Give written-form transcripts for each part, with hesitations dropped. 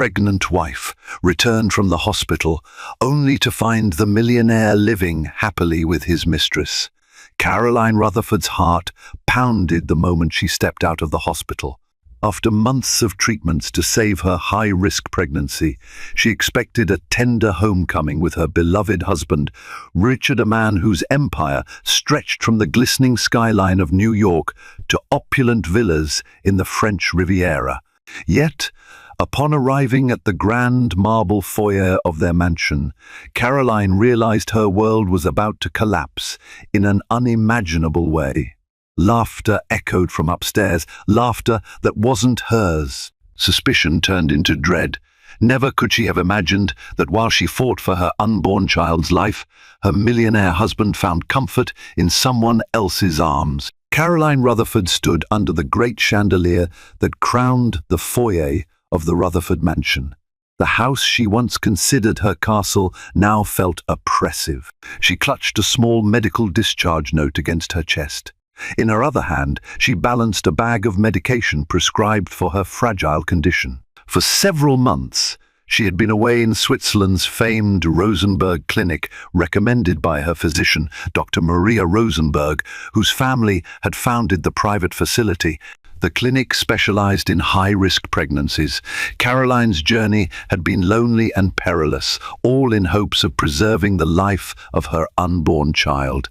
pregnant wife returned from the hospital only to find the millionaire living happily with his mistress. Caroline Rutherford's heart pounded the moment she stepped out of the hospital. After months of treatments to save her high-risk pregnancy, she expected a tender homecoming with her beloved husband, Richard, a man whose empire stretched from the glistening skyline of New York to opulent villas in the French Riviera. Yet, upon arriving at the grand marble foyer of their mansion, Caroline realized her world was about to collapse in an unimaginable way. Laughter echoed from upstairs, laughter that wasn't hers. Suspicion turned into dread. Never could she have imagined that while she fought for her unborn child's life, her millionaire husband found comfort in someone else's arms. Caroline Rutherford stood under the great chandelier that crowned the foyer of the Rutherford mansion. The house she once considered her castle now felt oppressive. She clutched a small medical discharge note against her chest. In her other hand, she balanced a bag of medication prescribed for her fragile condition. For several months, she had been away in Switzerland's famed Rosenberg Clinic, recommended by her physician, Dr. Maria Rosenberg, whose family had founded the private facility. The clinic specialized in high-risk pregnancies. Caroline's journey had been lonely and perilous, all in hopes of preserving the life of her unborn child.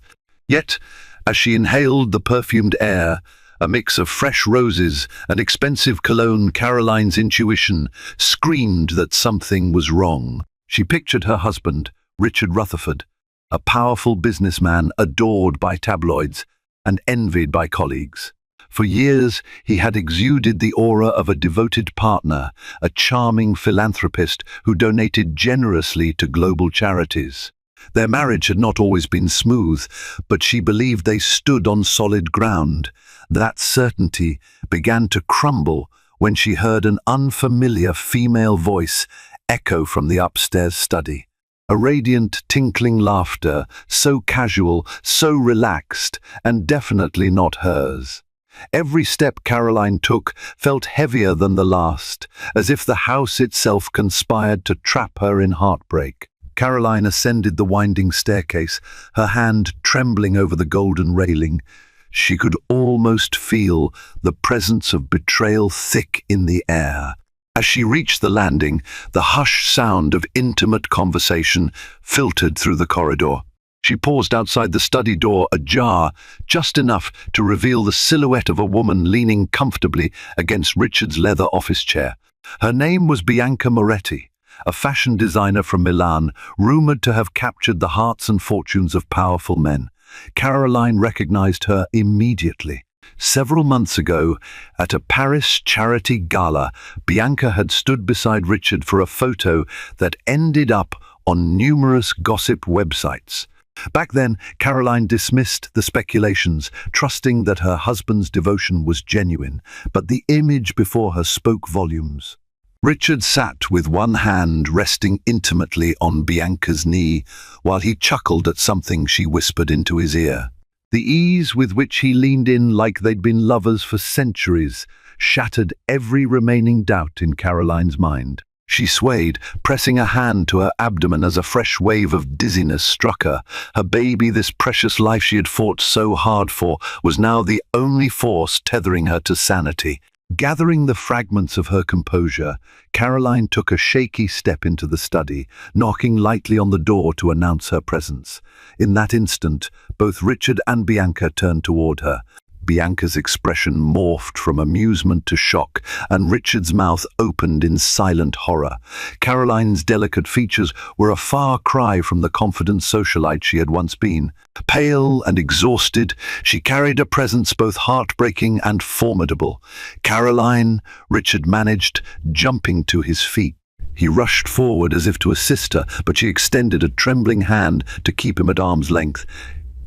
Yet, as she inhaled the perfumed air, a mix of fresh roses and expensive cologne, Caroline's intuition screamed that something was wrong. She pictured her husband, Richard Rutherford, a powerful businessman adored by tabloids and envied by colleagues. For years, he had exuded the aura of a devoted partner, a charming philanthropist who donated generously to global charities. Their marriage had not always been smooth, but she believed they stood on solid ground. That certainty began to crumble when she heard an unfamiliar female voice echo from the upstairs study. A radiant, tinkling laughter, so casual, so relaxed, and definitely not hers. Every step Caroline took felt heavier than the last, as if the house itself conspired to trap her in heartbreak. Caroline ascended the winding staircase, her hand trembling over the golden railing. She could almost feel the presence of betrayal thick in the air. As she reached the landing, the hushed sound of intimate conversation filtered through the corridor. She paused outside the study door, ajar, just enough to reveal the silhouette of a woman leaning comfortably against Richard's leather office chair. Her name was Bianca Moretti, a fashion designer from Milan, rumored to have captured the hearts and fortunes of powerful men. Caroline recognized her immediately. Several months ago, at a Paris charity gala, Bianca had stood beside Richard for a photo that ended up on numerous gossip websites. Back then, Caroline dismissed the speculations, trusting that her husband's devotion was genuine, but the image before her spoke volumes. Richard sat with one hand resting intimately on Bianca's knee, while he chuckled at something she whispered into his ear. The ease with which he leaned in like they'd been lovers for centuries shattered every remaining doubt in Caroline's mind. She swayed, pressing a hand to her abdomen as a fresh wave of dizziness struck her. Her baby, this precious life she had fought so hard for, was now the only force tethering her to sanity. Gathering the fragments of her composure, Caroline took a shaky step into the study, knocking lightly on the door to announce her presence. In that instant, both Richard and Bianca turned toward her. Bianca's expression morphed from amusement to shock, and Richard's mouth opened in silent horror. Caroline's delicate features were a far cry from the confident socialite she had once been. Pale and exhausted, she carried a presence both heartbreaking and formidable. "Caroline," Richard managed, jumping to his feet. He rushed forward as if to assist her, but she extended a trembling hand to keep him at arm's length.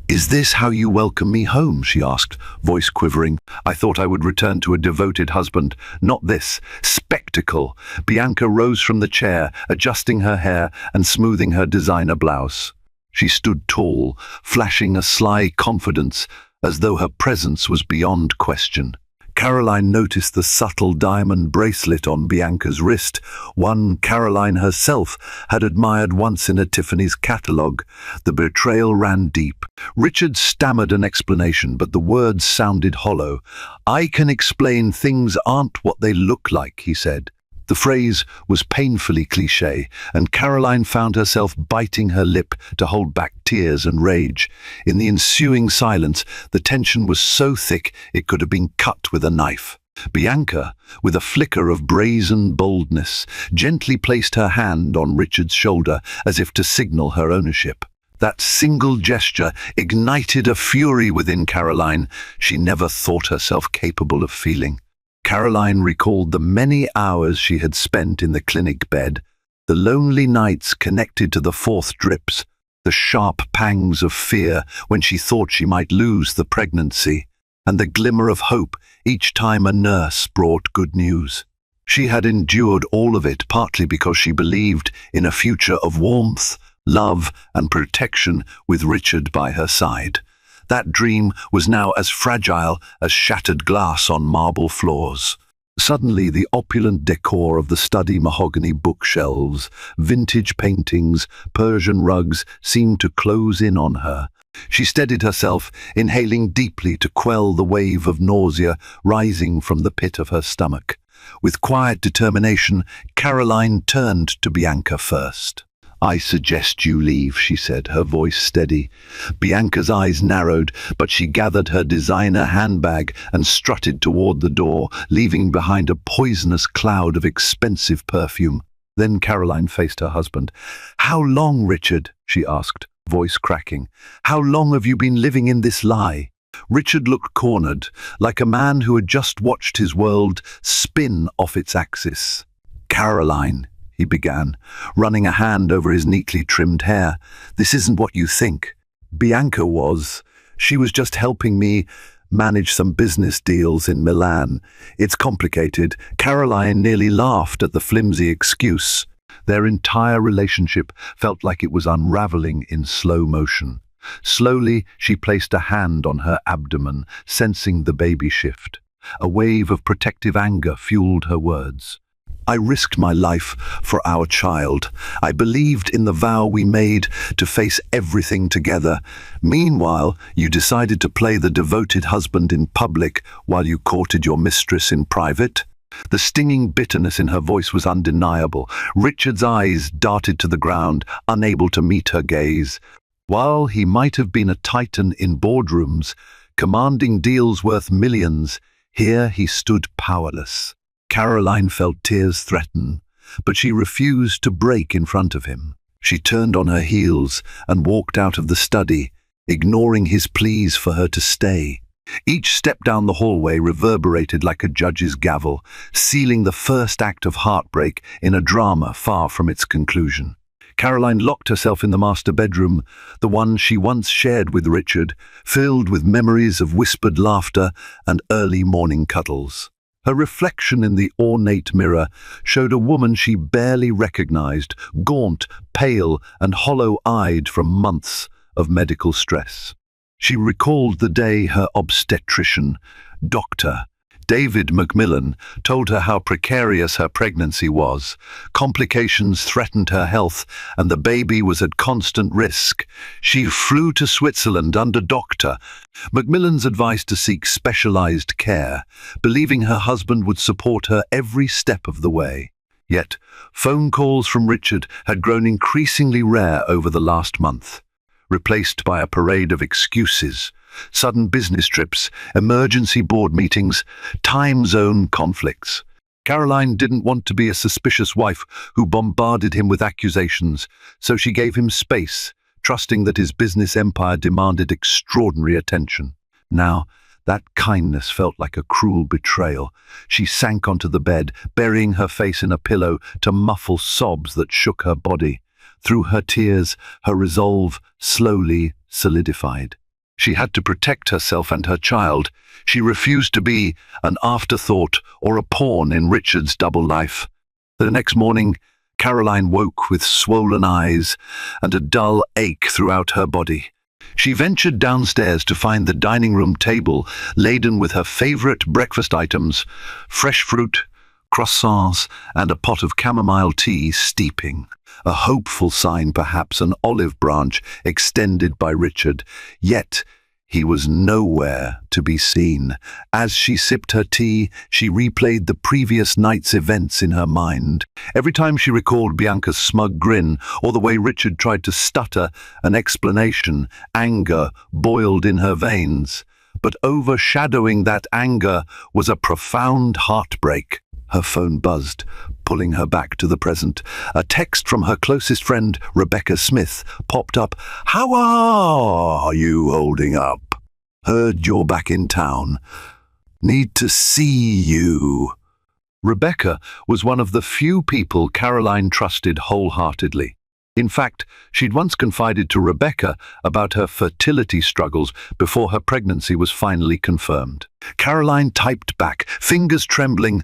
"Is this how you welcome me home?" she asked, voice quivering. "I thought I would return to a devoted husband, not this spectacle." Bianca rose from the chair, adjusting her hair and smoothing her designer blouse. She stood tall, flashing a sly confidence, as though her presence was beyond question. Caroline noticed the subtle diamond bracelet on Bianca's wrist, one Caroline herself had admired once in a Tiffany's catalogue. The betrayal ran deep. Richard stammered an explanation, but the words sounded hollow. "I can explain things aren't what they look like," he said. The phrase was painfully cliché, and Caroline found herself biting her lip to hold back tears and rage. In the ensuing silence, the tension was so thick it could have been cut with a knife. Bianca, with a flicker of brazen boldness, gently placed her hand on Richard's shoulder as if to signal her ownership. That single gesture ignited a fury within Caroline she never thought herself capable of feeling. Caroline recalled the many hours she had spent in the clinic bed, the lonely nights connected to the fourth drips, the sharp pangs of fear when she thought she might lose the pregnancy, and the glimmer of hope each time a nurse brought good news. She had endured all of it partly because she believed in a future of warmth, love, and protection with Richard by her side. That dream was now as fragile as shattered glass on marble floors. Suddenly, the opulent decor of the study mahogany bookshelves, vintage paintings, Persian rugs seemed to close in on her. She steadied herself, inhaling deeply to quell the wave of nausea rising from the pit of her stomach. With quiet determination, Caroline turned to Bianca first. "I suggest you leave," she said, her voice steady. Bianca's eyes narrowed, but she gathered her designer handbag and strutted toward the door, leaving behind a poisonous cloud of expensive perfume. Then Caroline faced her husband. "How long, Richard?" she asked, voice cracking. "How long have you been living in this lie?" Richard looked cornered, like a man who had just watched his world spin off its axis. "Caroline," he began, running a hand over his neatly trimmed hair, "this isn't what you think. Bianca was. She was just helping me manage some business deals in Milan. It's complicated." Caroline nearly laughed at the flimsy excuse. Their entire relationship felt like it was unraveling in slow motion. Slowly, she placed a hand on her abdomen, sensing the baby shift. A wave of protective anger fueled her words. "I risked my life for our child. I believed in the vow we made to face everything together. Meanwhile, you decided to play the devoted husband in public while you courted your mistress in private." The stinging bitterness in her voice was undeniable. Richard's eyes darted to the ground, unable to meet her gaze. While he might have been a titan in boardrooms, commanding deals worth millions, here he stood powerless. Caroline felt tears threaten, but she refused to break in front of him. She turned on her heels and walked out of the study, ignoring his pleas for her to stay. Each step down the hallway reverberated like a judge's gavel, sealing the first act of heartbreak in a drama far from its conclusion. Caroline locked herself in the master bedroom, the one she once shared with Richard, filled with memories of whispered laughter and early morning cuddles. Her reflection in the ornate mirror showed a woman she barely recognized, gaunt, pale, and hollow-eyed from months of medical stress. She recalled the day her obstetrician, Dr. David Macmillan, told her how precarious her pregnancy was. Complications threatened her health, and the baby was at constant risk. She flew to Switzerland under Dr. Macmillan's advice to seek specialized care, believing her husband would support her every step of the way. Yet, phone calls from Richard had grown increasingly rare over the last month, replaced by a parade of excuses. Sudden business trips, emergency board meetings, time zone conflicts. Caroline didn't want to be a suspicious wife who bombarded him with accusations, so she gave him space, trusting that his business empire demanded extraordinary attention. Now, that kindness felt like a cruel betrayal. She sank onto the bed, burying her face in a pillow to muffle sobs that shook her body. Through her tears, her resolve slowly solidified. She had to protect herself and her child. She refused to be an afterthought or a pawn in Richard's double life. The next morning, Caroline woke with swollen eyes and a dull ache throughout her body. She ventured downstairs to find the dining room table laden with her favorite breakfast items, fresh fruit, croissants, and a pot of chamomile tea steeping. A hopeful sign, perhaps an olive branch extended by Richard, yet he was nowhere to be seen. As she sipped her tea, she replayed the previous night's events in her mind. Every time she recalled Bianca's smug grin or the way Richard tried to stutter an explanation, anger boiled in her veins. But overshadowing that anger was a profound heartbreak. Her phone buzzed, pulling her back to the present. A text from her closest friend, Rebecca Smith, popped up. "How are you holding up? Heard you're back in town. Need to see you." Rebecca was one of the few people Caroline trusted wholeheartedly. In fact, she'd once confided to Rebecca about her fertility struggles before her pregnancy was finally confirmed. Caroline typed back, fingers trembling,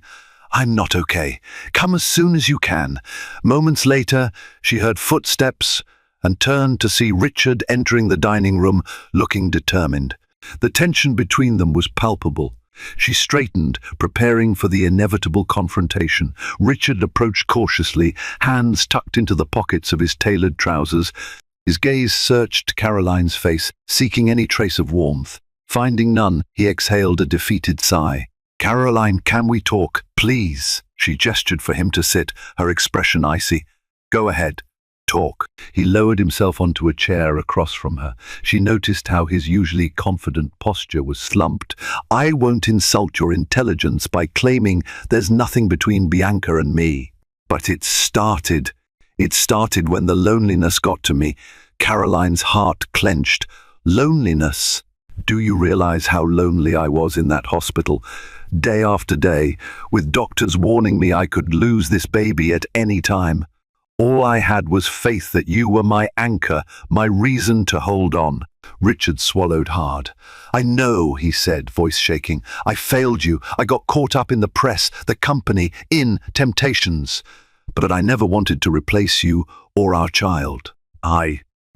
"I'm not okay. Come as soon as you can." Moments later, she heard footsteps and turned to see Richard entering the dining room, looking determined. The tension between them was palpable. She straightened, preparing for the inevitable confrontation. Richard approached cautiously, hands tucked into the pockets of his tailored trousers. His gaze searched Caroline's face, seeking any trace of warmth. Finding none, he exhaled a defeated sigh. "Caroline, can we talk, please?" She gestured for him to sit, her expression icy. "Go ahead, talk." He lowered himself onto a chair across from her. She noticed how his usually confident posture was slumped. "I won't insult your intelligence by claiming there's nothing between Bianca and me. But it started. It started when the loneliness got to me." Caroline's heart clenched. "Loneliness? Do you realize how lonely I was in that hospital? Day after day, with doctors warning me I could lose this baby at any time. All I had was faith that you were my anchor, my reason to hold on." Richard swallowed hard. "I know," he said, voice shaking. "I failed you. I got caught up in the press, the company, in temptations. But I never wanted to replace you or our child."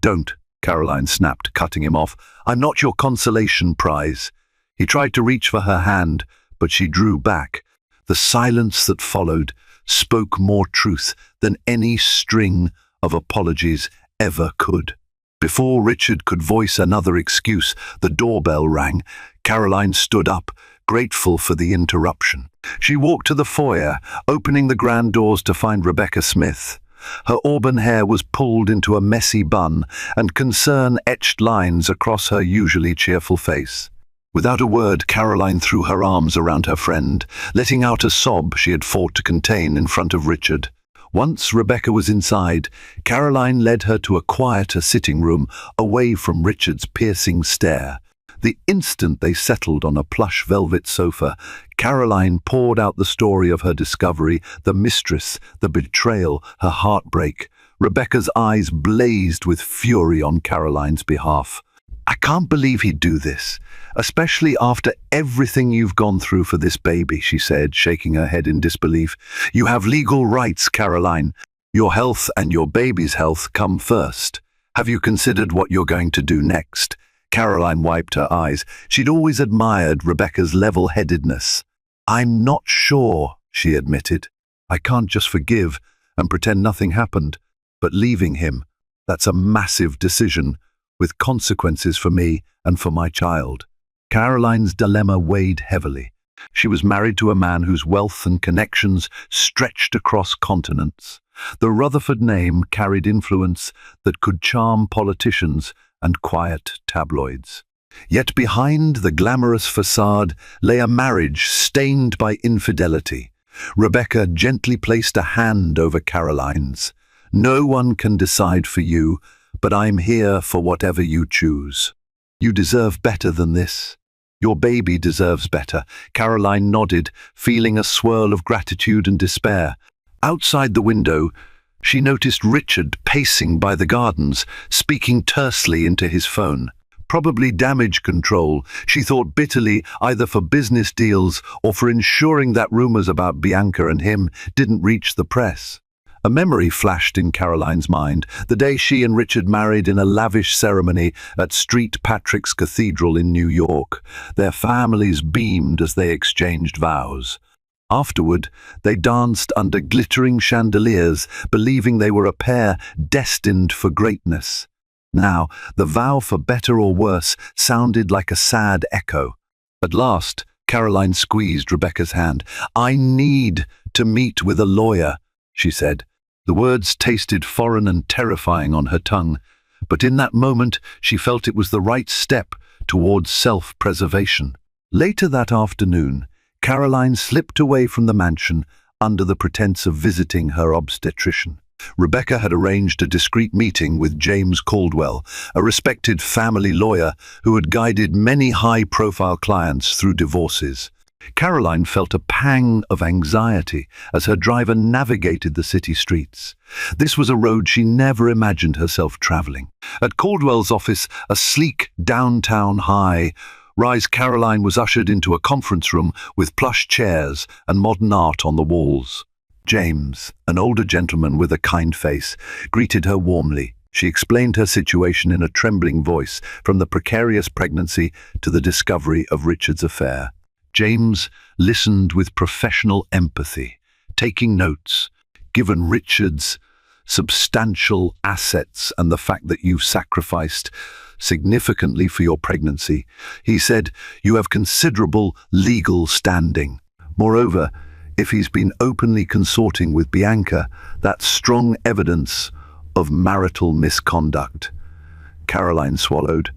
"Don't," Caroline snapped, cutting him off. "I'm not your consolation prize." He tried to reach for her hand, but she drew back. The silence that followed spoke more truth than any string of apologies ever could. Before Richard could voice another excuse, the doorbell rang. Caroline stood up, grateful for the interruption. She walked to the foyer, opening the grand doors to find Rebecca Smith. Her auburn hair was pulled into a messy bun, and concern etched lines across her usually cheerful face. Without a word, Caroline threw her arms around her friend, letting out a sob she had fought to contain in front of Richard. Once Rebecca was inside, Caroline led her to a quieter sitting room, away from Richard's piercing stare. The instant they settled on a plush velvet sofa, Caroline poured out the story of her discovery, the mistress, the betrayal, her heartbreak. Rebecca's eyes blazed with fury on Caroline's behalf. "I can't believe he'd do this, especially after everything you've gone through for this baby," she said, shaking her head in disbelief. "You have legal rights, Caroline. Your health and your baby's health come first. Have you considered what you're going to do next?" Caroline wiped her eyes. She'd always admired Rebecca's level-headedness. "I'm not sure," she admitted. "I can't just forgive and pretend nothing happened. But leaving him, that's a massive decision, with consequences for me and for my child." Caroline's dilemma weighed heavily. She was married to a man whose wealth and connections stretched across continents. The Rutherford name carried influence that could charm politicians and quiet tabloids. Yet behind the glamorous facade lay a marriage stained by infidelity. Rebecca gently placed a hand over Caroline's. "No one can decide for you, but I'm here for whatever you choose. You deserve better than this. Your baby deserves better." Caroline nodded, feeling a swirl of gratitude and despair. Outside the window, she noticed Richard pacing by the gardens, speaking tersely into his phone. Probably damage control, she thought bitterly, either for business deals or for ensuring that rumors about Bianca and him didn't reach the press. A memory flashed in Caroline's mind, the day she and Richard married in a lavish ceremony at St. Patrick's Cathedral in New York. Their families beamed as they exchanged vows. Afterward, they danced under glittering chandeliers, believing they were a pair destined for greatness. Now, the vow for better or worse sounded like a sad echo. At last, Caroline squeezed Rebecca's hand. "I need to meet with a lawyer," she said. The words tasted foreign and terrifying on her tongue, but in that moment she felt it was the right step towards self-preservation. Later that afternoon, Caroline slipped away from the mansion under the pretense of visiting her obstetrician. Rebecca had arranged a discreet meeting with James Caldwell, a respected family lawyer who had guided many high-profile clients through divorces. Caroline felt a pang of anxiety as her driver navigated the city streets. This was a road she never imagined herself traveling. At Caldwell's office, a sleek downtown high-rise, Caroline was ushered into a conference room with plush chairs and modern art on the walls. James, an older gentleman with a kind face, greeted her warmly. She explained her situation in a trembling voice, from the precarious pregnancy to the discovery of Richard's affair. James listened with professional empathy, taking notes. "Given Richard's substantial assets and the fact that you've sacrificed significantly for your pregnancy," he said, "you have considerable legal standing. Moreover, if he's been openly consorting with Bianca, that's strong evidence of marital misconduct." Caroline swallowed.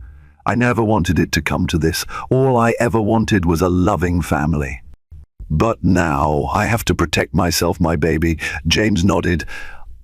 "I never wanted it to come to this. All I ever wanted was a loving family. But now I have to protect myself, my baby." James nodded.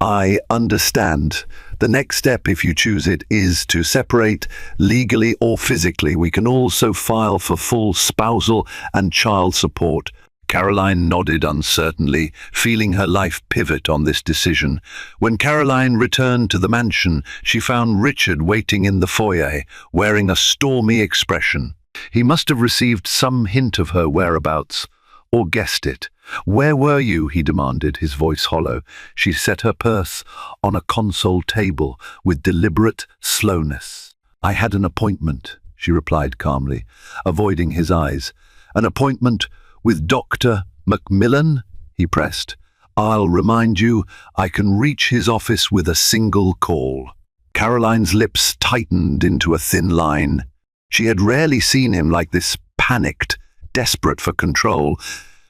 "I understand. The next step, if you choose it, is to separate legally or physically. We can also file for full spousal and child support." Caroline nodded uncertainly, feeling her life pivot on this decision. When Caroline returned to the mansion, she found Richard waiting in the foyer, wearing a stormy expression. He must have received some hint of her whereabouts, or guessed it. "Where were you?" he demanded, his voice hollow. She set her purse on a console table with deliberate slowness. "I had an appointment," she replied calmly, avoiding his eyes. "An appointment with Dr. Macmillan?" he pressed. "I'll remind you, I can reach his office with a single call." Caroline's lips tightened into a thin line. She had rarely seen him like this, panicked, desperate for control.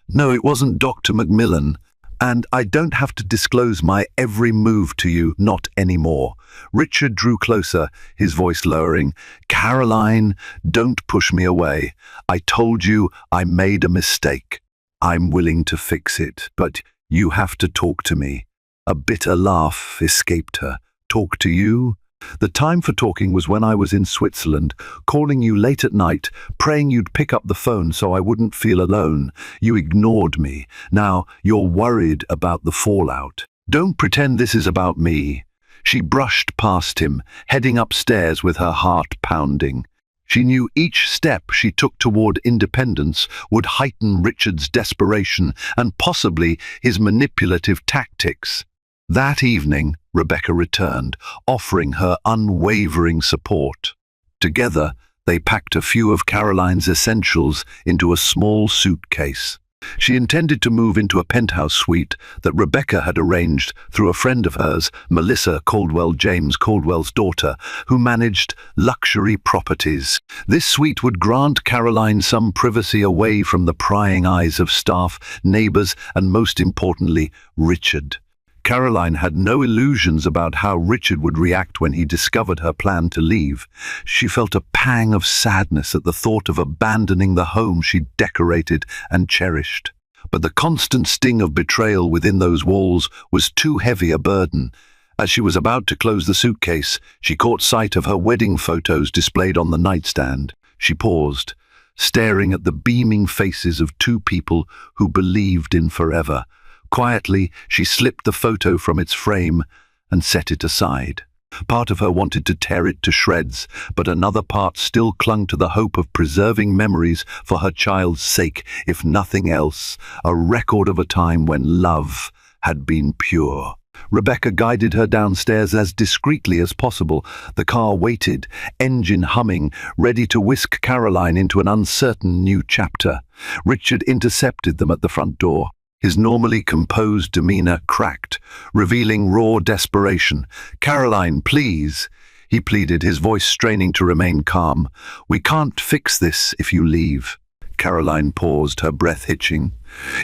"No, it wasn't Dr. Macmillan. And I don't have to disclose my every move to you, not anymore." Richard drew closer, his voice lowering. "Caroline, don't push me away. I told you I made a mistake. I'm willing to fix it, but you have to talk to me." A bitter laugh escaped her. "Talk to you? The time for talking was when I was in Switzerland, calling you late at night, praying you'd pick up the phone so I wouldn't feel alone. You ignored me. Now you're worried about the fallout. Don't pretend this is about me." She brushed past him, heading upstairs with her heart pounding. She knew each step she took toward independence would heighten Richard's desperation and possibly his manipulative tactics. That evening, Rebecca returned, offering her unwavering support. Together, they packed a few of Caroline's essentials into a small suitcase. She intended to move into a penthouse suite that Rebecca had arranged through a friend of hers, Melissa Caldwell, James Caldwell's daughter, who managed luxury properties. This suite would grant Caroline some privacy away from the prying eyes of staff, neighbors, and most importantly, Richard. Caroline had no illusions about how Richard would react when he discovered her plan to leave. She felt a pang of sadness at the thought of abandoning the home she'd decorated and cherished. But the constant sting of betrayal within those walls was too heavy a burden. As she was about to close the suitcase, she caught sight of her wedding photos displayed on the nightstand. She paused, staring at the beaming faces of two people who believed in forever. Quietly, she slipped the photo from its frame and set it aside. Part of her wanted to tear it to shreds, but another part still clung to the hope of preserving memories for her child's sake, if nothing else, a record of a time when love had been pure. Rebecca guided her downstairs as discreetly as possible. The car waited, engine humming, ready to whisk Caroline into an uncertain new chapter. Richard intercepted them at the front door. His normally composed demeanor cracked, revealing raw desperation. "Caroline, please," he pleaded, his voice straining to remain calm. "We can't fix this if you leave." Caroline paused, her breath hitching.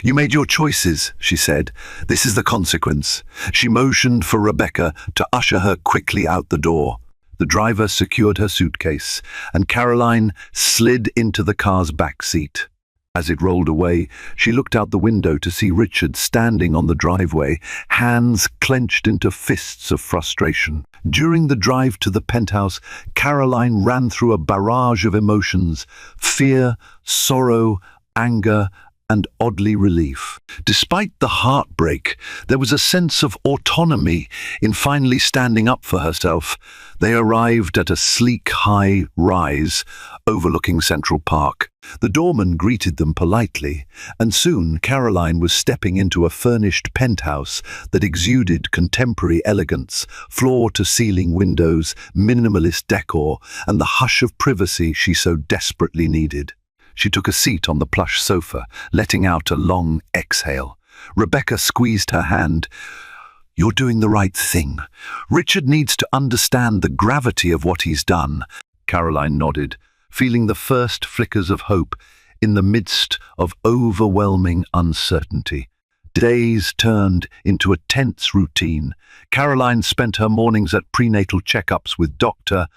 "You made your choices," she said. "This is the consequence." She motioned for Rebecca to usher her quickly out the door. The driver secured her suitcase, and Caroline slid into the car's back seat. As it rolled away, she looked out the window to see Richard standing on the driveway, hands clenched into fists of frustration. During the drive to the penthouse, Caroline ran through a barrage of emotions: fear, sorrow, anger, and oddly relief. Despite the heartbreak, there was a sense of autonomy in finally standing up for herself. They arrived at a sleek high rise overlooking Central Park. The doorman greeted them politely, and soon Caroline was stepping into a furnished penthouse that exuded contemporary elegance, floor-to-ceiling windows, minimalist decor, and the hush of privacy she so desperately needed. She took a seat on the plush sofa, letting out a long exhale. Rebecca squeezed her hand. "You're doing the right thing. Richard needs to understand the gravity of what he's done." Caroline nodded, feeling the first flickers of hope in the midst of overwhelming uncertainty. Days turned into a tense routine. Caroline spent her mornings at prenatal checkups with Dr.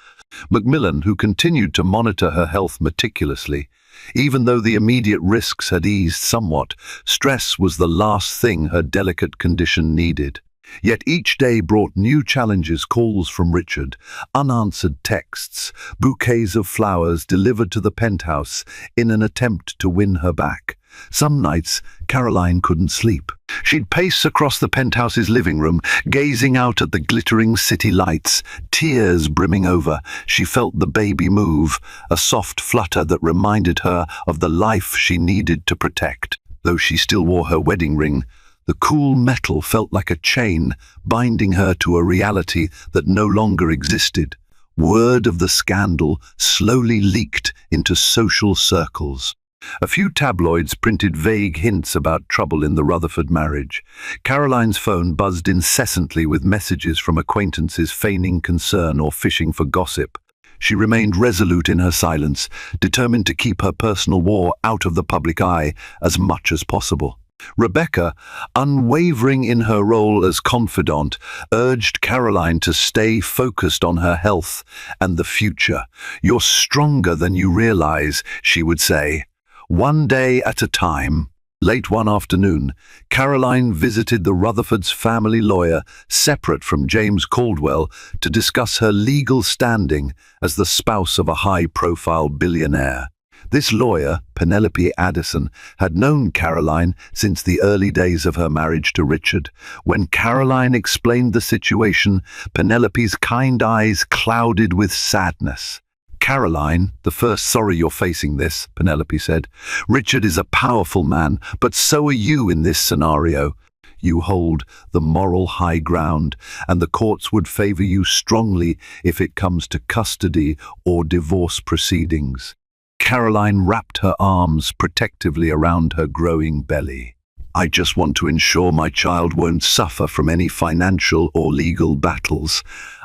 Macmillan, who continued to monitor her health meticulously. Even though the immediate risks had eased somewhat, stress was the last thing her delicate condition needed. Yet each day brought new challenges: calls from Richard, unanswered texts, bouquets of flowers delivered to the penthouse in an attempt to win her back. Some nights, Caroline couldn't sleep. She'd pace across the penthouse's living room, gazing out at the glittering city lights, tears brimming over. She felt the baby move, a soft flutter that reminded her of the life she needed to protect. Though she still wore her wedding ring, the cool metal felt like a chain, binding her to a reality that no longer existed. Word of the scandal slowly leaked into social circles. A few tabloids printed vague hints about trouble in the Rutherford marriage. Caroline's phone buzzed incessantly with messages from acquaintances feigning concern or fishing for gossip. She remained resolute in her silence, determined to keep her personal war out of the public eye as much as possible. Rebecca, unwavering in her role as confidant, urged Caroline to stay focused on her health and the future. "You're stronger than you realize," she would say. One day at a time. Late one afternoon, Caroline visited the Rutherfords' family lawyer, separate from James Caldwell, to discuss her legal standing as the spouse of a high-profile billionaire. This lawyer, Penelope Addison, had known Caroline since the early days of her marriage to Richard. When Caroline explained the situation, Penelope's kind eyes clouded with sadness. "Caroline, the first sorry you're facing this," Penelope said. "Richard is a powerful man, but so are you in this scenario. You hold the moral high ground, and the courts would favor you strongly if it comes to custody or divorce proceedings." Caroline wrapped her arms protectively around her growing belly. "I just want to ensure my child won't suffer from any financial or legal battles.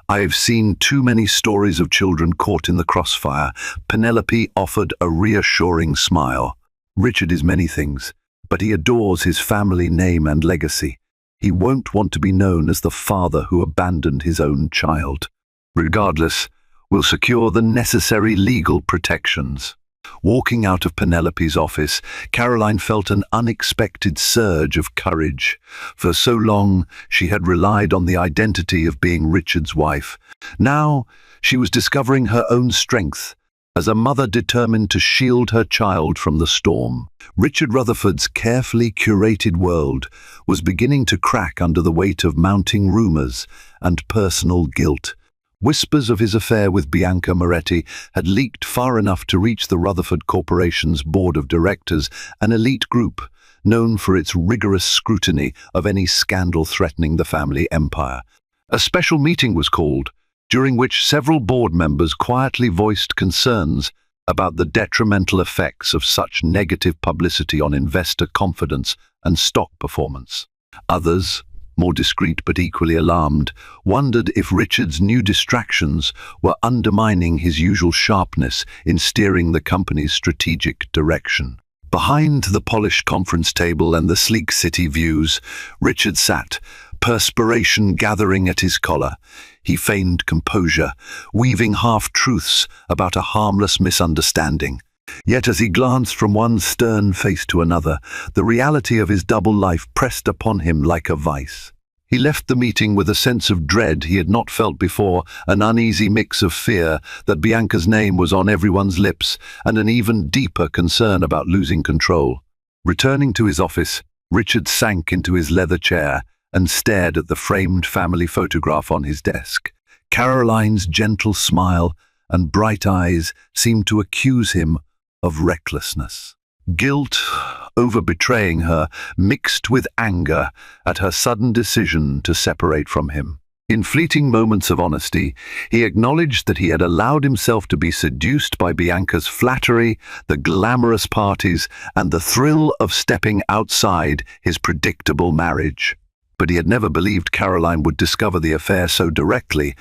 I've seen too many stories of children caught in the crossfire." Penelope offered a reassuring smile. "Richard is many things, but he adores his family name and legacy. He won't want to be known as the father who abandoned his own child. Regardless, we'll secure the necessary legal protections." Walking out of Penelope's office, Caroline felt an unexpected surge of courage. For so long, she had relied on the identity of being Richard's wife. Now, she was discovering her own strength as a mother determined to shield her child from the storm. Richard Rutherford's carefully curated world was beginning to crack under the weight of mounting rumors and personal guilt. Whispers of his affair with Bianca Moretti had leaked far enough to reach the Rutherford Corporation's board of directors, an elite group known for its rigorous scrutiny of any scandal threatening the family empire. A special meeting was called, during which several board members quietly voiced concerns about the detrimental effects of such negative publicity on investor confidence and stock performance. Others, more discreet but equally alarmed, wondered if Richard's new distractions were undermining his usual sharpness in steering the company's strategic direction. Behind the polished conference table and the sleek city views, Richard sat, perspiration gathering at his collar. He feigned composure, weaving half-truths about a harmless misunderstanding. Yet as he glanced from one stern face to another, the reality of his double life pressed upon him like a vice. He left the meeting with a sense of dread he had not felt before, an uneasy mix of fear that Bianca's name was on everyone's lips, and an even deeper concern about losing control. Returning to his office, Richard sank into his leather chair and stared at the framed family photograph on his desk. Caroline's gentle smile and bright eyes seemed to accuse him of recklessness. Guilt over betraying her mixed with anger at her sudden decision to separate from him. In fleeting moments of honesty, he acknowledged that he had allowed himself to be seduced by Bianca's flattery, the glamorous parties, and the thrill of stepping outside his predictable marriage. But he had never believed Caroline would discover the affair so directly,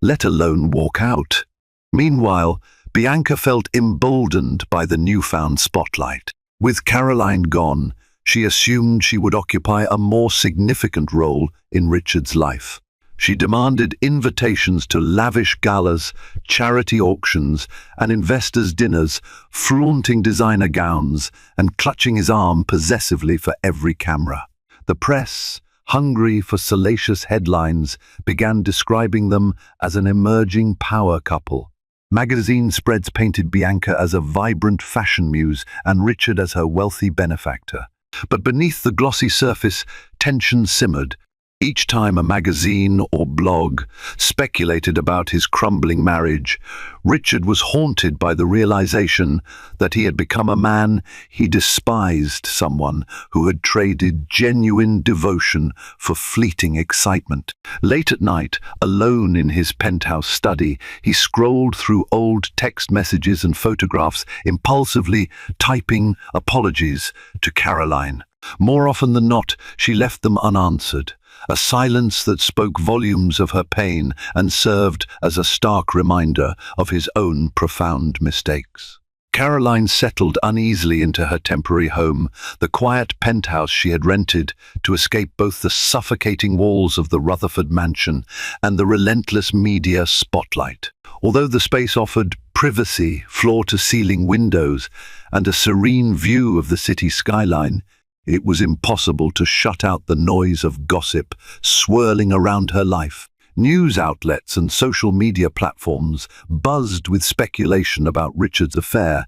let alone walk out. Meanwhile, Bianca felt emboldened by the newfound spotlight. With Caroline gone, she assumed she would occupy a more significant role in Richard's life. She demanded invitations to lavish galas, charity auctions, and investors' dinners, flaunting designer gowns and clutching his arm possessively for every camera. The press, hungry for salacious headlines, began describing them as an emerging power couple. Magazine spreads painted Bianca as a vibrant fashion muse and Richard as her wealthy benefactor. But beneath the glossy surface, tension simmered. Each time a magazine or blog speculated about his crumbling marriage, Richard was haunted by the realization that he had become a man he despised, someone who had traded genuine devotion for fleeting excitement. Late at night, alone in his penthouse study, he scrolled through old text messages and photographs, impulsively typing apologies to Caroline. More often than not, she left them unanswered. A silence that spoke volumes of her pain and served as a stark reminder of his own profound mistakes. Caroline settled uneasily into her temporary home, the quiet penthouse she had rented to escape both the suffocating walls of the Rutherford mansion and the relentless media spotlight. Although the space offered privacy, floor-to-ceiling windows, and a serene view of the city skyline, it was impossible to shut out the noise of gossip swirling around her life. News outlets and social media platforms buzzed with speculation about Richard's affair,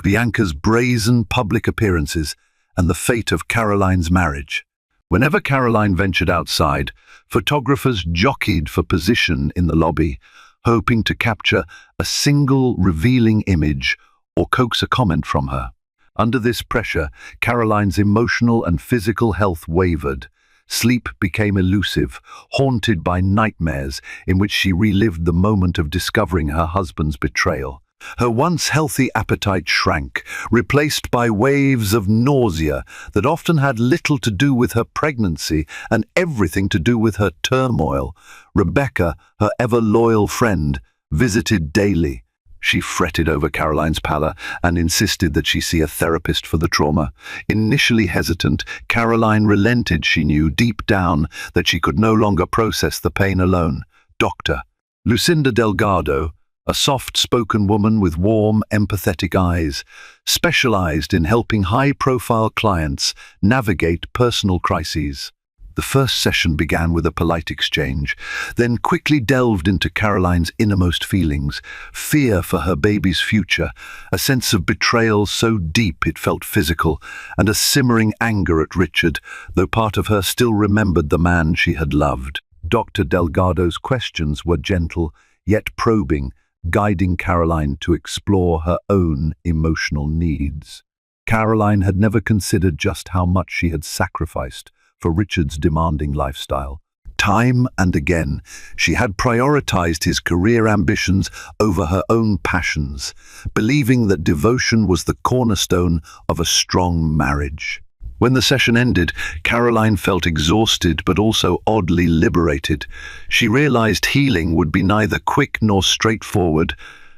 Bianca's brazen public appearances, and the fate of Caroline's marriage. Whenever Caroline ventured outside, photographers jockeyed for position in the lobby, hoping to capture a single revealing image or coax a comment from her. Under this pressure, Caroline's emotional and physical health wavered. Sleep became elusive, haunted by nightmares in which she relived the moment of discovering her husband's betrayal. Her once healthy appetite shrank, replaced by waves of nausea that often had little to do with her pregnancy and everything to do with her turmoil. Rebecca, her ever-loyal friend, visited daily. She fretted over Caroline's pallor and insisted that she see a therapist for the trauma. Initially hesitant, Caroline relented. She knew deep down that she could no longer process the pain alone. Dr. Lucinda Delgado, a soft-spoken woman with warm, empathetic eyes, specialized in helping high-profile clients navigate personal crises. The first session began with a polite exchange, then quickly delved into Caroline's innermost feelings, fear for her baby's future, a sense of betrayal so deep it felt physical, and a simmering anger at Richard, though part of her still remembered the man she had loved. Dr. Delgado's questions were gentle, yet probing, guiding Caroline to explore her own emotional needs. Caroline had never considered just how much she had sacrificed for Richard's demanding lifestyle. Time and again, she had prioritized his career ambitions over her own passions, believing that devotion was the cornerstone of a strong marriage. When the session ended, Caroline felt exhausted but also oddly liberated. She realized healing would be neither quick nor straightforward.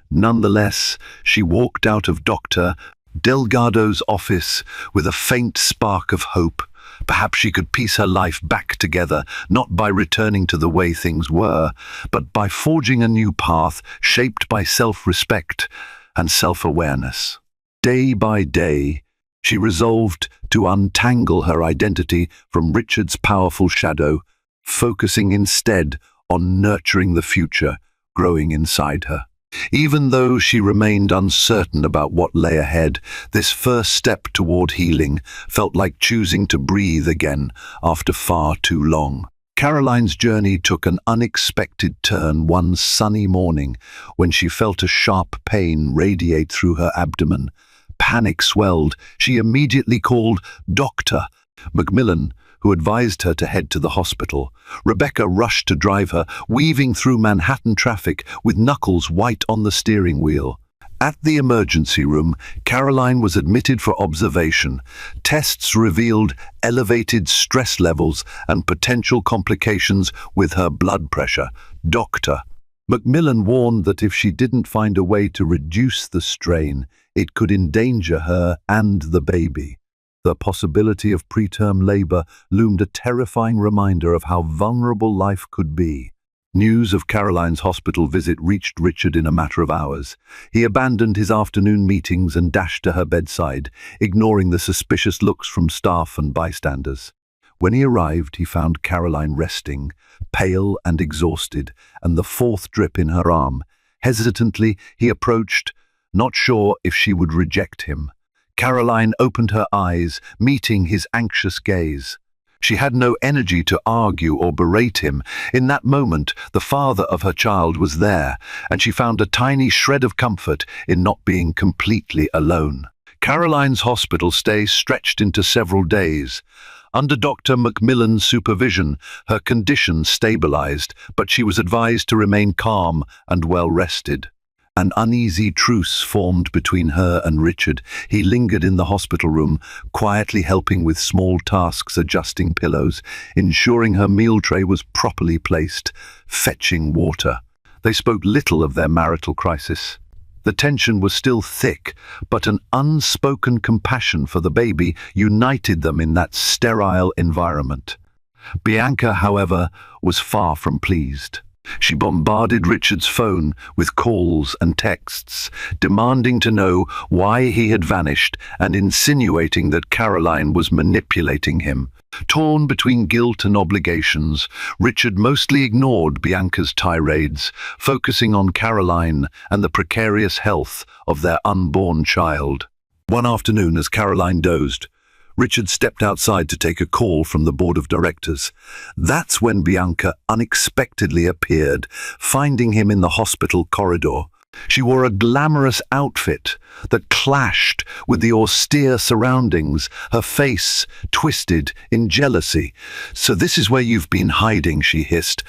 Nonetheless, she walked out of Dr. Delgado's office with a faint spark of hope. Perhaps she could piece her life back together, not by returning to the way things were, but by forging a new path shaped by self-respect and self-awareness. Day by day, she resolved to untangle her identity from Richard's powerful shadow, focusing instead on nurturing the future growing inside her. Even though she remained uncertain about what lay ahead, this first step toward healing felt like choosing to breathe again after far too long. Caroline's journey took an unexpected turn one sunny morning when she felt a sharp pain radiate through her abdomen. Panic swelled. She immediately called Dr. Macmillan, who advised her to head to the hospital. Rebecca rushed to drive her, weaving through Manhattan traffic with knuckles white on the steering wheel. At the emergency room, Caroline was admitted for observation. Tests revealed elevated stress levels and potential complications with her blood pressure. Dr. Macmillan warned that if she didn't find a way to reduce the strain, it could endanger her and the baby. The possibility of preterm labor loomed a terrifying reminder of how vulnerable life could be. News of Caroline's hospital visit reached Richard in a matter of hours. He abandoned his afternoon meetings and dashed to her bedside, ignoring the suspicious looks from staff and bystanders. When he arrived, he found Caroline resting, pale and exhausted, and the fourth drip in her arm. Hesitantly, he approached, not sure if she would reject him. Caroline opened her eyes, meeting his anxious gaze. She had no energy to argue or berate him. In that moment, the father of her child was there, and she found a tiny shred of comfort in not being completely alone. Caroline's hospital stay stretched into several days. Under Dr. Macmillan's supervision, her condition stabilized, but she was advised to remain calm and well-rested. An uneasy truce formed between her and Richard. He lingered in the hospital room, quietly helping with small tasks, adjusting pillows, ensuring her meal tray was properly placed, fetching water. They spoke little of their marital crisis. The tension was still thick, but an unspoken compassion for the baby united them in that sterile environment. Bianca, however, was far from pleased. She bombarded Richard's phone with calls and texts, demanding to know why he had vanished and insinuating that Caroline was manipulating him. Torn between guilt and obligations, Richard mostly ignored Bianca's tirades, focusing on Caroline and the precarious health of their unborn child. One afternoon, as Caroline dozed, Richard stepped outside to take a call from the board of directors. That's when Bianca unexpectedly appeared, finding him in the hospital corridor. She wore a glamorous outfit that clashed with the austere surroundings, her face twisted in jealousy. "So this is where you've been hiding," she hissed.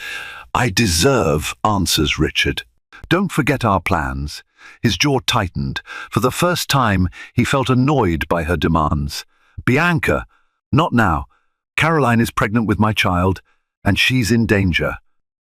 "I deserve answers, Richard. Don't forget our plans." His jaw tightened. For the first time, he felt annoyed by her demands. "Bianca, not now. Caroline is pregnant with my child, and she's in danger.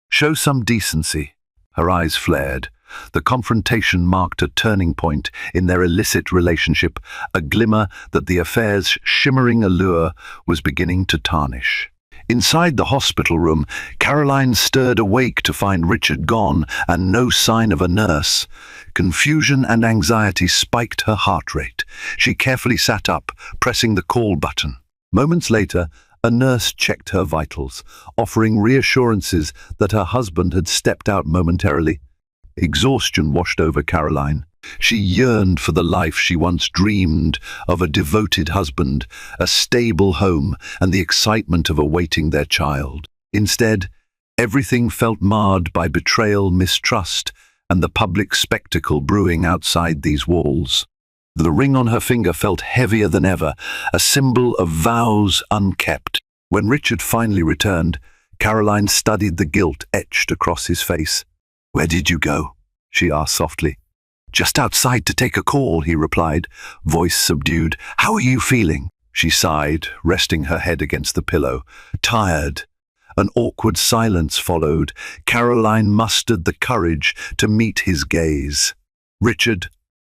Show some decency." Her eyes flared. The confrontation marked a turning point in their illicit relationship, a glimmer that the affair's shimmering allure was beginning to tarnish. Inside the hospital room, Caroline stirred awake to find Richard gone and no sign of a nurse. Confusion and anxiety spiked her heart rate. She carefully sat up, pressing the call button. Moments later, a nurse checked her vitals, offering reassurances that her husband had stepped out momentarily. Exhaustion washed over Caroline. She yearned for the life she once dreamed of, a devoted husband, a stable home, and the excitement of awaiting their child. Instead, everything felt marred by betrayal, mistrust, and the public spectacle brewing outside these walls. The ring on her finger felt heavier than ever, a symbol of vows unkept. When Richard finally returned, Caroline studied the guilt etched across his face. "Where did you go?" she asked softly. "Just outside to take a call," he replied, voice subdued. "How are you feeling?" She sighed, resting her head against the pillow. "Tired." An awkward silence followed. Caroline mustered the courage to meet his gaze. "Richard,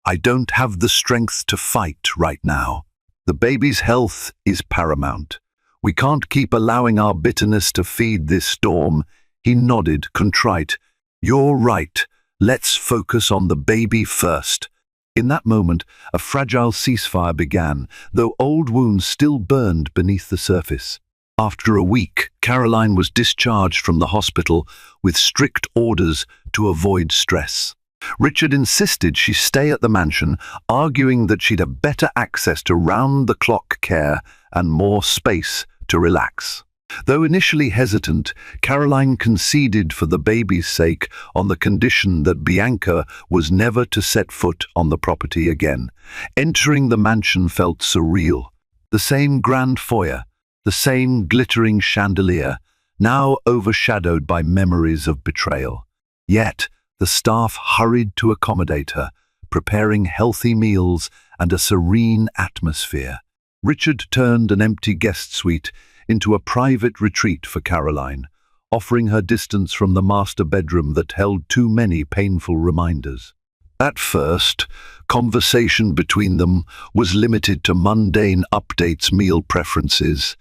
I don't have the strength to fight right now. The baby's health is paramount. We can't keep allowing our bitterness to feed this storm." He nodded, contrite. "You're right. Let's focus on the baby first." In that moment, a fragile ceasefire began, though old wounds still burned beneath the surface. After a week, Caroline was discharged from the hospital with strict orders to avoid stress. Richard insisted she stay at the mansion, arguing that she'd have better access to round-the-clock care and more space to relax. Though initially hesitant, Caroline conceded for the baby's sake on the condition that Bianca was never to set foot on the property again. Entering the mansion felt surreal. The same grand foyer, the same glittering chandelier, now overshadowed by memories of betrayal. Yet, the staff hurried to accommodate her, preparing healthy meals and a serene atmosphere. Richard turned an empty guest suite into a private retreat for Caroline, offering her distance from the master bedroom that held too many painful reminders. At first, conversation between them was limited to mundane updates, meal preferences,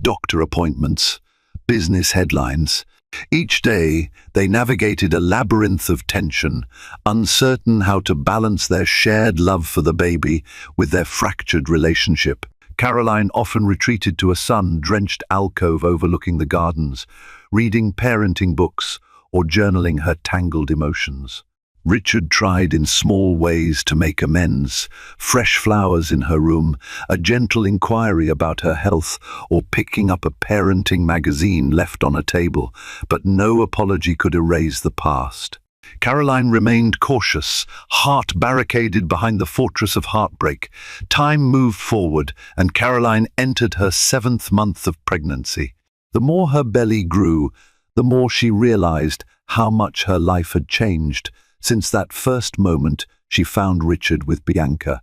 doctor appointments, business headlines. Each day, they navigated a labyrinth of tension, uncertain how to balance their shared love for the baby with their fractured relationship. Caroline often retreated to a sun-drenched alcove overlooking the gardens, reading parenting books or journaling her tangled emotions. Richard tried in small ways to make amends, fresh flowers in her room, a gentle inquiry about her health, or picking up a parenting magazine left on a table, but no apology could erase the past. Caroline remained cautious, heart barricaded behind the fortress of heartbreak. Time moved forward, and Caroline entered her 7th month of pregnancy. The more her belly grew, the more she realized how much her life had changed since that first moment she found Richard with Bianca.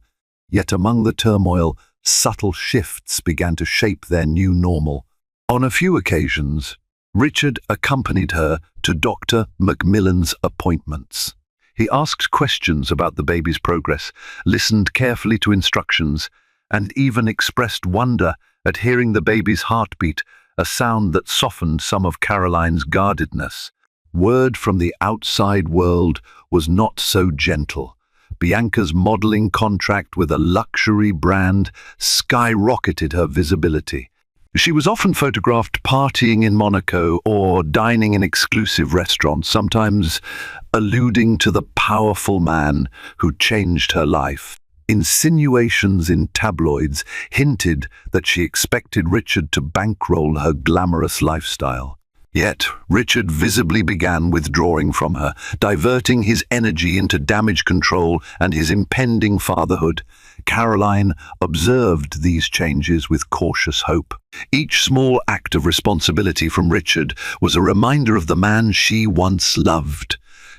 Yet among the turmoil, subtle shifts began to shape their new normal. On a few occasions, Richard accompanied her to Dr. Macmillan's appointments. He asked questions about the baby's progress, listened carefully to instructions, and even expressed wonder at hearing the baby's heartbeat, a sound that softened some of Caroline's guardedness. Word from the outside world was not so gentle. Bianca's modeling contract with a luxury brand skyrocketed her visibility. She was often photographed partying in Monaco or dining in exclusive restaurants, sometimes alluding to the powerful man who changed her life. Insinuations in tabloids hinted that she expected Richard to bankroll her glamorous lifestyle. Yet, Richard visibly began withdrawing from her, diverting his energy into damage control and his impending fatherhood. Caroline observed these changes with cautious hope. Each small act of responsibility from Richard was a reminder of the man she once loved.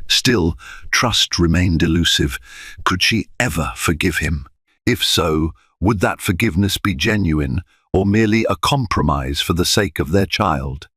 Still, trust remained elusive. Could she ever forgive him? If so, would that forgiveness be genuine or merely a compromise for the sake of their child?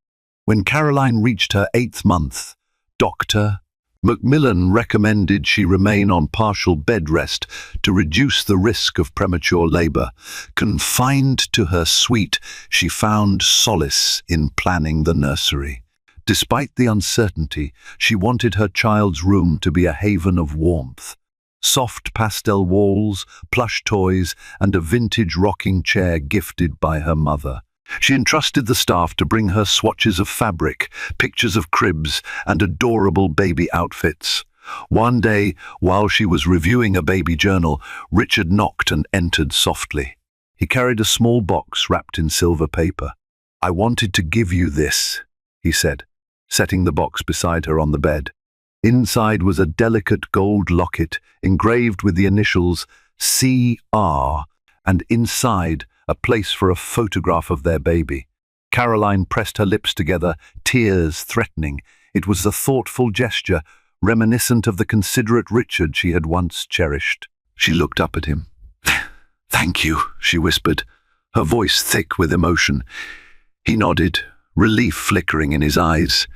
When Caroline reached her 8th month, Dr. Macmillan recommended she remain on partial bed rest to reduce the risk of premature labor. Confined to her suite, she found solace in planning the nursery. Despite the uncertainty, she wanted her child's room to be a haven of warmth. Soft pastel walls, plush toys, and a vintage rocking chair gifted by her mother. She entrusted the staff to bring her swatches of fabric, pictures of cribs, and adorable baby outfits. One day, while she was reviewing a baby journal, Richard knocked and entered softly. He carried a small box wrapped in silver paper. "I wanted to give you this," he said, setting the box beside her on the bed. Inside was a delicate gold locket engraved with the initials CR, and inside, a place for a photograph of their baby. Caroline pressed her lips together, tears threatening. It was a thoughtful gesture, reminiscent of the considerate Richard she had once cherished. She looked up at him. "Thank you," she whispered, her voice thick with emotion. He nodded, relief flickering in his eyes.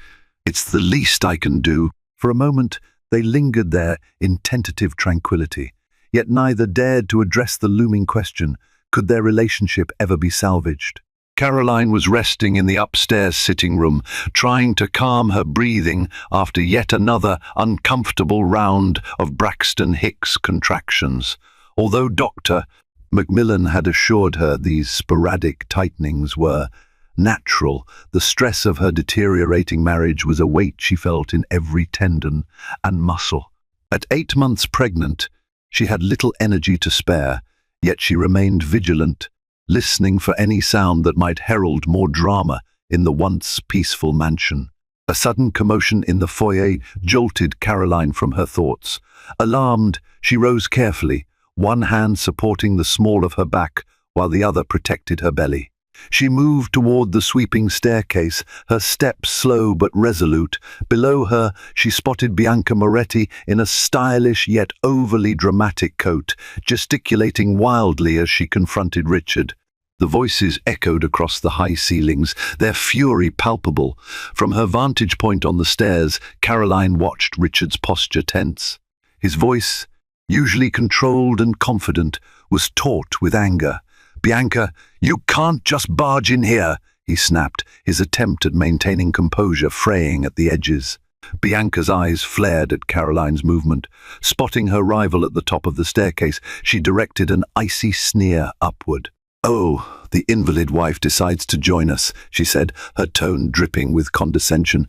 "It's the least I can do." For a moment, they lingered there in tentative tranquility, yet neither dared to address the looming question: could their relationship ever be salvaged? Caroline was resting in the upstairs sitting room, trying to calm her breathing after yet another uncomfortable round of Braxton Hicks contractions. Although Dr. Macmillan had assured her these sporadic tightenings were natural, the stress of her deteriorating marriage was a weight she felt in every tendon and muscle. At 8 months pregnant, she had little energy to spare, yet she remained vigilant, listening for any sound that might herald more drama in the once peaceful mansion. A sudden commotion in the foyer jolted Caroline from her thoughts. Alarmed, she rose carefully, one hand supporting the small of her back while the other protected her belly. She moved toward the sweeping staircase, her steps slow but resolute. Below her, she spotted Bianca Moretti in a stylish yet overly dramatic coat, gesticulating wildly as she confronted Richard. The voices echoed across the high ceilings, their fury palpable. From her vantage point on the stairs, Caroline watched Richard's posture tense. His voice, usually controlled and confident, was taut with anger. "Bianca, you can't just barge in here," he snapped, his attempt at maintaining composure fraying at the edges. Bianca's eyes flared at Caroline's movement. Spotting her rival at the top of the staircase, she directed an icy sneer upward. "Oh, the invalid wife decides to join us," she said, her tone dripping with condescension.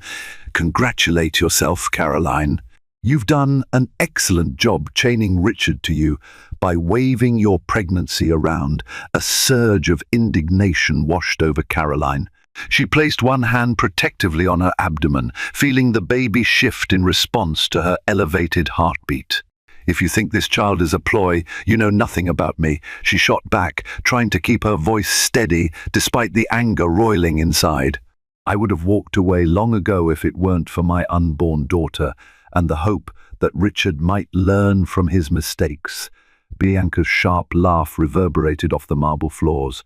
"Congratulate yourself, Caroline. You've done an excellent job chaining Richard to you by waving your pregnancy around." A surge of indignation washed over Caroline. She placed one hand protectively on her abdomen, feeling the baby shift in response to her elevated heartbeat. "If you think this child is a ploy, you know nothing about me," she shot back, trying to keep her voice steady despite the anger roiling inside. "I would have walked away long ago if it weren't for my unborn daughter and the hope that Richard might learn from his mistakes." Bianca's sharp laugh reverberated off the marble floors.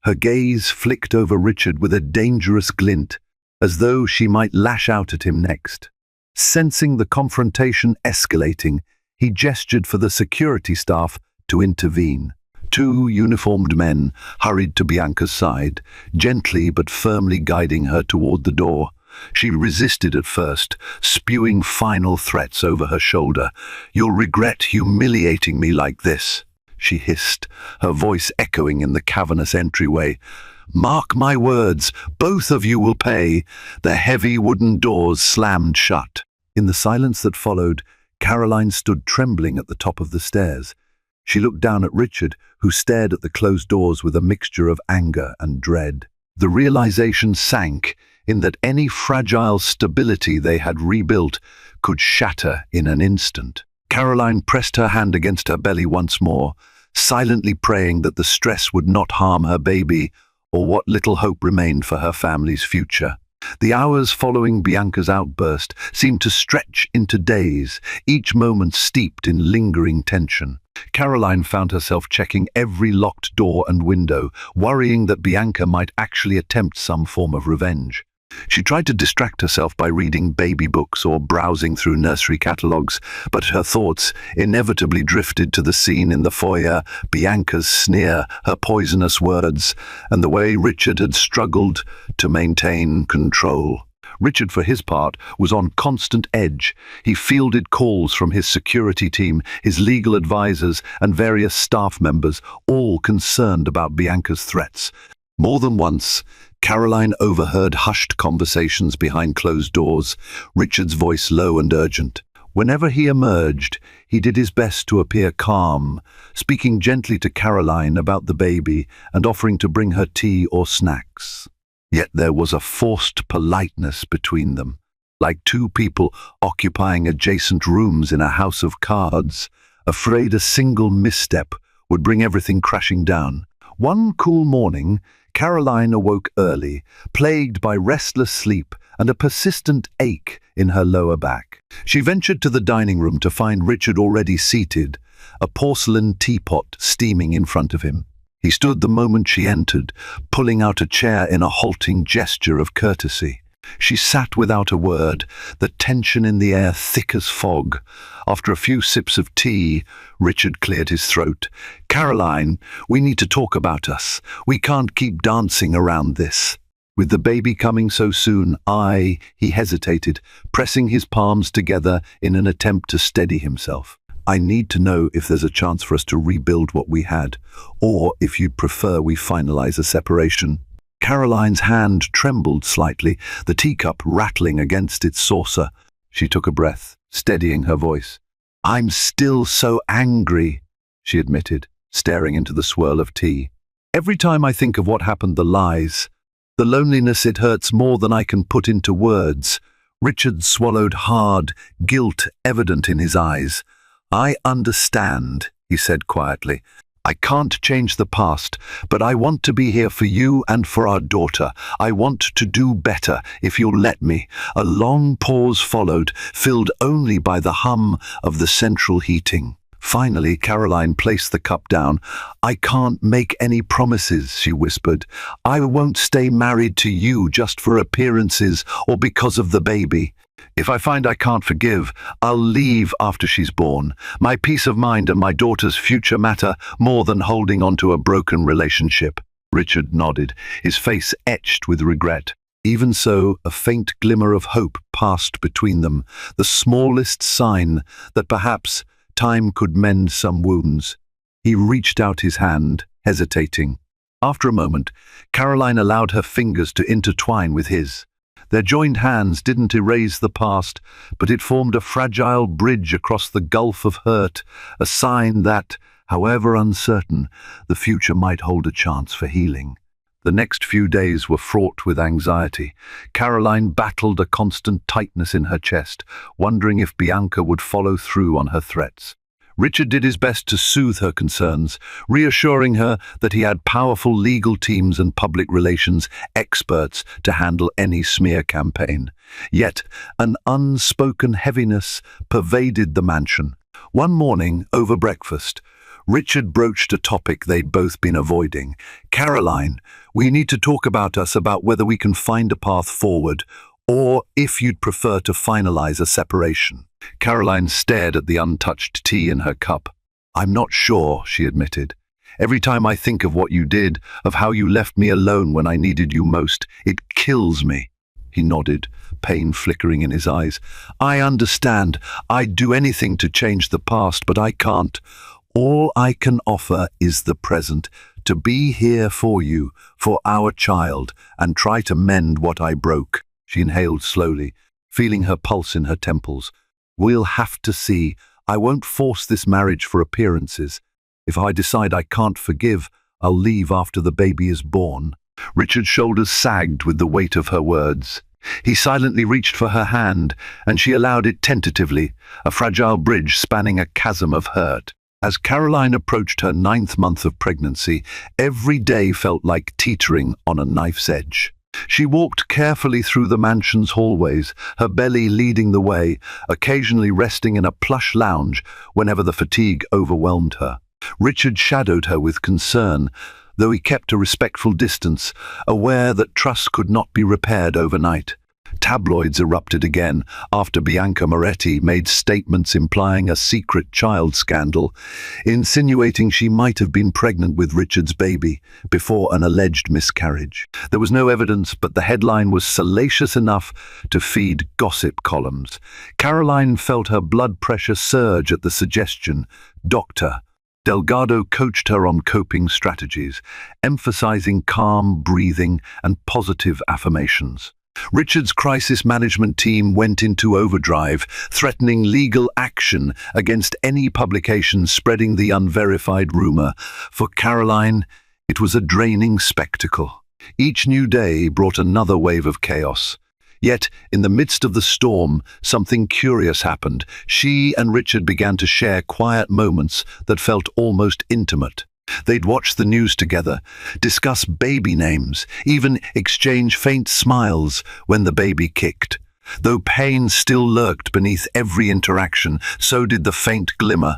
Her gaze flicked over Richard with a dangerous glint, as though she might lash out at him next. Sensing the confrontation escalating, he gestured for the security staff to intervene. 2 uniformed men hurried to Bianca's side, gently but firmly guiding her toward the door. She resisted at first, spewing final threats over her shoulder. "You'll regret humiliating me like this," she hissed, her voice echoing in the cavernous entryway. "Mark my words, both of you will pay." The heavy wooden doors slammed shut. In the silence that followed, Caroline stood trembling at the top of the stairs. She looked down at Richard, who stared at the closed doors with a mixture of anger and dread. The realization sank in that any fragile stability they had rebuilt could shatter in an instant. Caroline pressed her hand against her belly once more, silently praying that the stress would not harm her baby or what little hope remained for her family's future. The hours following Bianca's outburst seemed to stretch into days, each moment steeped in lingering tension. Caroline found herself checking every locked door and window, worrying that Bianca might actually attempt some form of revenge. She tried to distract herself by reading baby books or browsing through nursery catalogues, but her thoughts inevitably drifted to the scene in the foyer, Bianca's sneer, her poisonous words, and the way Richard had struggled to maintain control. Richard, for his part, was on constant edge. He fielded calls from his security team, his legal advisors, and various staff members, all concerned about Bianca's threats. More than once, Caroline overheard hushed conversations behind closed doors, Richard's voice low and urgent. Whenever he emerged, he did his best to appear calm, speaking gently to Caroline about the baby and offering to bring her tea or snacks. Yet there was a forced politeness between them, like two people occupying adjacent rooms in a house of cards, afraid a single misstep would bring everything crashing down. One cool morning, Caroline awoke early, plagued by restless sleep and a persistent ache in her lower back. She ventured to the dining room to find Richard already seated, a porcelain teapot steaming in front of him. He stood the moment she entered, pulling out a chair in a halting gesture of courtesy. She sat without a word, the tension in the air thick as fog. After a few sips of tea, Richard cleared his throat. "Caroline, we need to talk about us. We can't keep dancing around this." With the baby coming so soon, he hesitated, pressing his palms together in an attempt to steady himself. "I need to know if there's a chance for us to rebuild what we had, or if you'd prefer we finalize a separation." Caroline's hand trembled slightly, the teacup rattling against its saucer. She took a breath, steadying her voice. "I'm still so angry," she admitted, staring into the swirl of tea. "Every time I think of what happened, the lies, the loneliness, it hurts more than I can put into words." Richard swallowed hard, guilt evident in his eyes. "I understand," he said quietly. "I can't change the past, but I want to be here for you and for our daughter. I want to do better, if you'll let me." A long pause followed, filled only by the hum of the central heating. Finally, Caroline placed the cup down. "I can't make any promises," she whispered. "I won't stay married to you just for appearances or because of the baby. If I find I can't forgive, I'll leave after she's born. My peace of mind and my daughter's future matter more than holding on to a broken relationship." Richard nodded, his face etched with regret. Even so, a faint glimmer of hope passed between them, the smallest sign that perhaps time could mend some wounds. He reached out his hand, hesitating. After a moment, Caroline allowed her fingers to intertwine with his. Their joined hands didn't erase the past, but it formed a fragile bridge across the gulf of hurt, a sign that, however uncertain, the future might hold a chance for healing. The next few days were fraught with anxiety. Caroline battled a constant tightness in her chest, wondering if Bianca would follow through on her threats. Richard did his best to soothe her concerns, reassuring her that he had powerful legal teams and public relations experts to handle any smear campaign. Yet an unspoken heaviness pervaded the mansion. One morning, over breakfast, Richard broached a topic they'd both been avoiding. "Caroline, we need to talk about whether we can find a path forward, or if you'd prefer to finalize a separation." Caroline stared at the untouched tea in her cup. "I'm not sure," she admitted. "Every time I think of what you did, of how you left me alone when I needed you most, it kills me." He nodded, pain flickering in his eyes. "I understand. I'd do anything to change the past, but I can't. All I can offer is the present, to be here for you, for our child, and try to mend what I broke." She inhaled slowly, feeling her pulse in her temples. "We'll have to see. I won't force this marriage for appearances. If I decide I can't forgive, I'll leave after the baby is born." Richard's shoulders sagged with the weight of her words. He silently reached for her hand, and she allowed it tentatively, a fragile bridge spanning a chasm of hurt. As Caroline approached her 9th month of pregnancy, every day felt like teetering on a knife's edge. She walked carefully through the mansion's hallways, her belly leading the way, occasionally resting in a plush lounge whenever the fatigue overwhelmed her. Richard shadowed her with concern, though he kept a respectful distance, aware that trust could not be repaired overnight. Tabloids erupted again after Bianca Moretti made statements implying a secret child scandal, insinuating she might have been pregnant with Richard's baby before an alleged miscarriage. There was no evidence, but the headline was salacious enough to feed gossip columns. Caroline felt her blood pressure surge at the suggestion. Dr. Delgado coached her on coping strategies, emphasizing calm breathing and positive affirmations. Richard's crisis management team went into overdrive, threatening legal action against any publication spreading the unverified rumor. For Caroline, it was a draining spectacle. Each new day brought another wave of chaos. Yet, in the midst of the storm, something curious happened. She and Richard began to share quiet moments that felt almost intimate. They'd watch the news together, discuss baby names, even exchange faint smiles when the baby kicked. Though pain still lurked beneath every interaction, so did the faint glimmer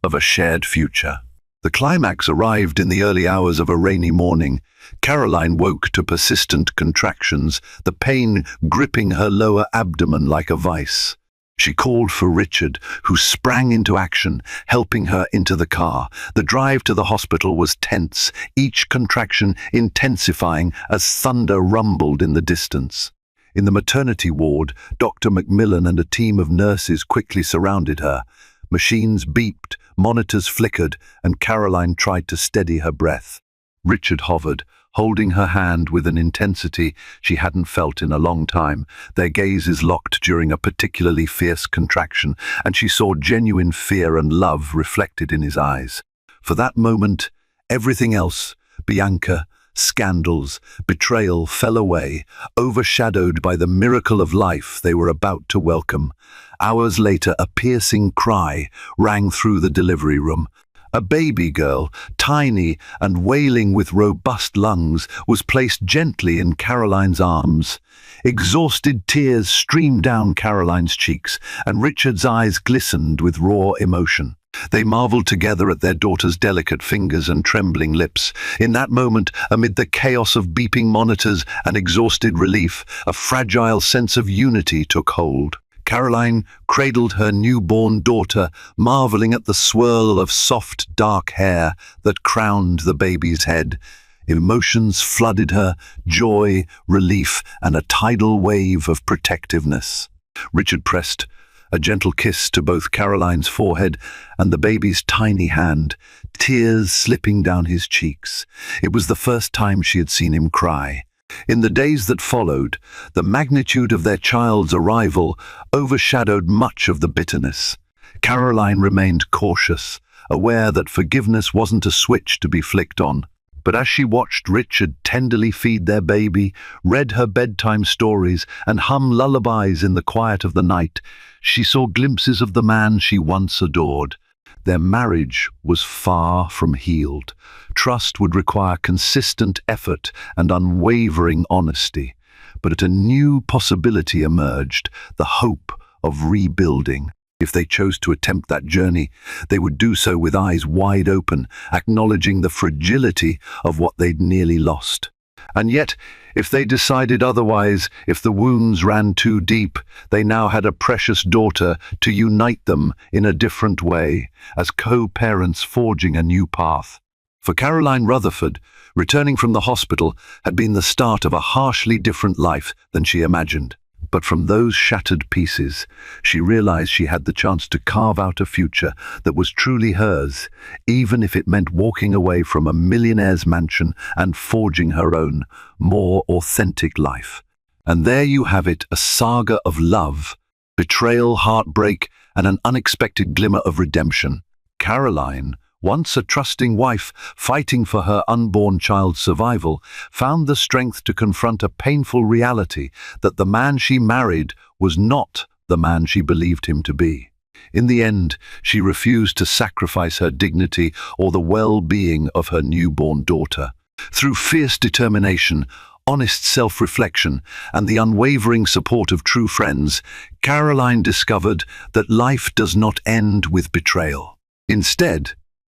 of a shared future. The climax arrived in the early hours of a rainy morning. Caroline woke to persistent contractions, the pain gripping her lower abdomen like a vice. She called for Richard, who sprang into action, helping her into the car. The drive to the hospital was tense, each contraction intensifying as thunder rumbled in the distance. In the maternity ward, Dr. Macmillan and a team of nurses quickly surrounded her. Machines beeped, monitors flickered, and Caroline tried to steady her breath. Richard hovered, holding her hand with an intensity she hadn't felt in a long time. Their gazes locked during a particularly fierce contraction, and she saw genuine fear and love reflected in his eyes. For that moment, everything else, Bianca, scandals, betrayal, fell away, overshadowed by the miracle of life they were about to welcome. Hours later, a piercing cry rang through the delivery room. A baby girl, tiny and wailing with robust lungs, was placed gently in Caroline's arms. Exhausted tears streamed down Caroline's cheeks, and Richard's eyes glistened with raw emotion. They marveled together at their daughter's delicate fingers and trembling lips. In that moment, amid the chaos of beeping monitors and exhausted relief, a fragile sense of unity took hold. Caroline cradled her newborn daughter, marveling at the swirl of soft, dark hair that crowned the baby's head. Emotions flooded her, joy, relief, and a tidal wave of protectiveness. Richard pressed a gentle kiss to both Caroline's forehead and the baby's tiny hand, tears slipping down his cheeks. It was the first time she had seen him cry. In the days that followed, the magnitude of their child's arrival overshadowed much of the bitterness. Caroline remained cautious, aware that forgiveness wasn't a switch to be flicked on. But as she watched Richard tenderly feed their baby, read her bedtime stories, and hum lullabies in the quiet of the night, she saw glimpses of the man she once adored. Their marriage was far from healed. Trust would require consistent effort and unwavering honesty. But a new possibility emerged, the hope of rebuilding. If they chose to attempt that journey, they would do so with eyes wide open, acknowledging the fragility of what they'd nearly lost. And yet, if they decided otherwise, if the wounds ran too deep, they now had a precious daughter to unite them in a different way, as co-parents forging a new path. For Caroline Rutherford, returning from the hospital had been the start of a harshly different life than she imagined. But from those shattered pieces, she realized she had the chance to carve out a future that was truly hers, even if it meant walking away from a millionaire's mansion and forging her own, more authentic life. And there you have it, a saga of love, betrayal, heartbreak, and an unexpected glimmer of redemption. Caroline, once a trusting wife fighting for her unborn child's survival, found the strength to confront a painful reality that the man she married was not the man she believed him to be. In the end, she refused to sacrifice her dignity or the well-being of her newborn daughter. Through fierce determination, honest self-reflection, and the unwavering support of true friends, Caroline discovered that life does not end with betrayal. Instead,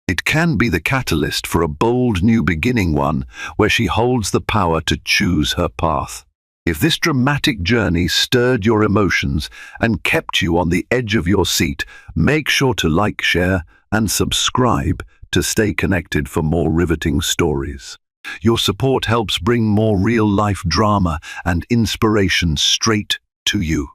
it can be the catalyst for a bold new beginning, one where she holds the power to choose her path. If this dramatic journey stirred your emotions and kept you on the edge of your seat, make sure to like, share, and subscribe to stay connected for more riveting stories. Your support helps bring more real-life drama and inspiration straight to you.